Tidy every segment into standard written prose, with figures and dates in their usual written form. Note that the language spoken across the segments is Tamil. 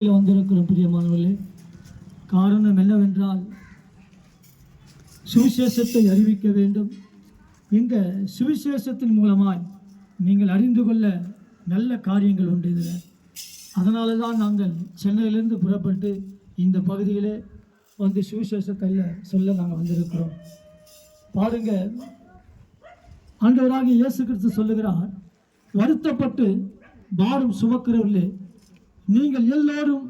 வந்திருக்கிறோம் பிரியமானவர்களே. காரணம் என்னவென்றால் சுவிசேஷத்தை அறிவிக்க வேண்டும். இந்த சுவிசேஷத்தின் மூலமாய் நீங்கள் அறிந்து கொள்ள நல்ல காரியங்கள் உண்டு இதில். அதனால தான் நாங்கள் சென்னையிலிருந்து புறப்பட்டு இந்த பகுதியிலே வந்து சுவிசேஷத்தை சொல்ல நாங்கள் வந்திருக்கிறோம். பாருங்க, ஆண்டவராகிய இயேசு கிறிஸ்து சொல்லுகிறார், வருத்தப்பட்டு பாரம் சுமக்கிறவர்களே, நீங்கள் எல்லோரும்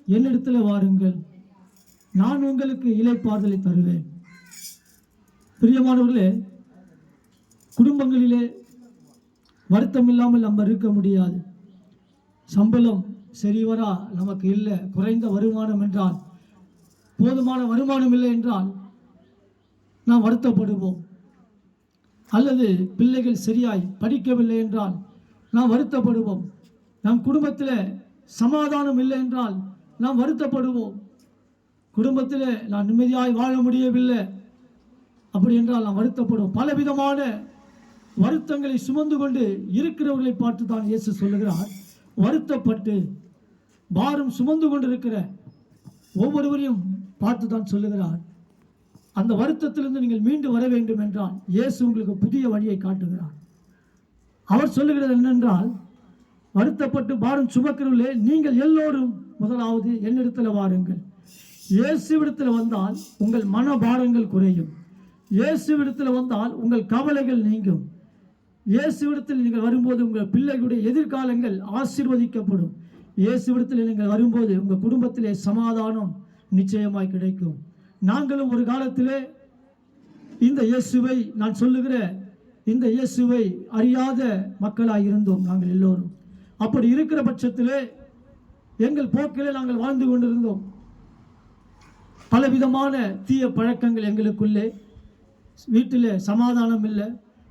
என்னிடத்தில் வாருங்கள், நான் உங்களுக்கு இளைப்பாறுதலை தருவேன். பிரியமானவர்களே, குடும்பங்களிலே வருத்தம் இல்லாமல் நம்ம இருக்க முடியாது. சம்பளம் சரிவரா நமக்கு இல்லை, குறைந்த வருமானம் என்றால், போதுமான வருமானம் இல்லை என்றால் நாம் வருத்தப்படுவோம். அல்லது பிள்ளைகள் சரியாய் படிக்கவில்லை என்றால் நாம் வருத்தப்படுவோம். நம் குடும்பத்தில் சமாதானம் இல்லை என்றால் நாம் வருத்தப்படுவோம். குடும்பத்தில் நான் நிம்மதியாய் வாழ முடியவில்லை அப்படி என்றால் நாம் வருத்தப்படுவோம். பலவிதமான வருத்தங்களை சுமந்து கொண்டு இருக்கிறவர்களை பார்த்து தான் இயேசு சொல்லுகிறார், வருத்தப்பட்டு பாரம் சுமந்து கொண்டிருக்கிற ஒவ்வொருவரையும் பார்த்து தான் சொல்லுகிறார், அந்த வருத்தத்திலிருந்து நீங்கள் மீண்டு வர வேண்டும் என்றால் இயேசு உங்களுக்கு புதிய வழியை காட்டுகிறார். அவர் சொல்லுகிறது என்னென்றால், வருத்தப்பட்டு பாரம் சுமக்கிறவர்களே, நீங்கள் எல்லோரும் முதலாவது என்னிடத்தில் வாருங்கள். இயேசுவிடத்தில் வந்தால் உங்கள் மனபாரங்கள் குறையும். இயேசுவிடத்தில் வந்தால் உங்கள் கவலைகள் நீங்கும். இயேசுவிடத்தில் நீங்கள் வரும்போது உங்கள் பிள்ளைகளுடைய எதிர்காலங்கள் ஆசீர்வதிக்கப்படும். இயேசுவிடத்தில் நீங்கள் வரும்போது உங்கள் குடும்பத்திலே சமாதானம் நிச்சயமாய் கிடைக்கும். நாங்களும் ஒரு காலத்திலே இந்த இயேசுவை, நான் சொல்லுகிற இந்த இயேசுவை அறியாத மக்களாய் இருந்தோம் நாங்கள் எல்லோரும். அப்படி இருக்கிற பட்சத்திலே எங்கள் போக்கிலே நாங்கள் வாழ்ந்து கொண்டிருந்தோம். பலவிதமான தீய பழக்கங்கள் எங்களுக்குள்ளே, வீட்டில் சமாதானம் இல்லை,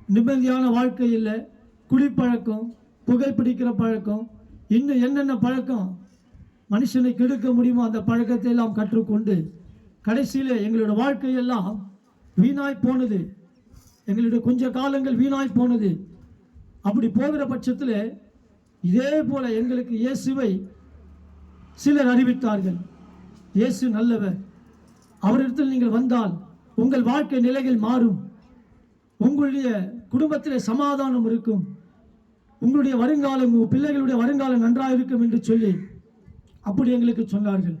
நிம்மதியான வாழ்க்கை இல்லை, குடிப்பழக்கம், புகைப்பிடிக்கிற பழக்கம், இன்னும் என்னென்ன பழக்கம் மனுஷனை கெடுக்க முடியுமோ அந்த பழக்கத்தை எல்லாம் கற்றுக்கொண்டு கடைசியில் எங்களோட வாழ்க்கையெல்லாம் வீணாய் போனது. எங்களுடைய கொஞ்ச காலங்கள் வீணாய் போனது. அப்படி போகிற பட்சத்தில் இதே போல எங்களுக்கு இயேசுவை சிலர் அறிவித்தார்கள். இயேசு நல்லவர், அவரிடத்தில் நீங்கள் வந்தால் உங்கள் வாழ்க்கை நிலைகள் மாறும், உங்களுடைய குடும்பத்தில் சமாதானம் இருக்கும், உங்களுடைய வருங்காலம், பிள்ளைகளுடைய வருங்காலம் நன்றாக இருக்கும் என்று சொல்லி அப்படி எங்களுக்கு சொன்னார்கள்.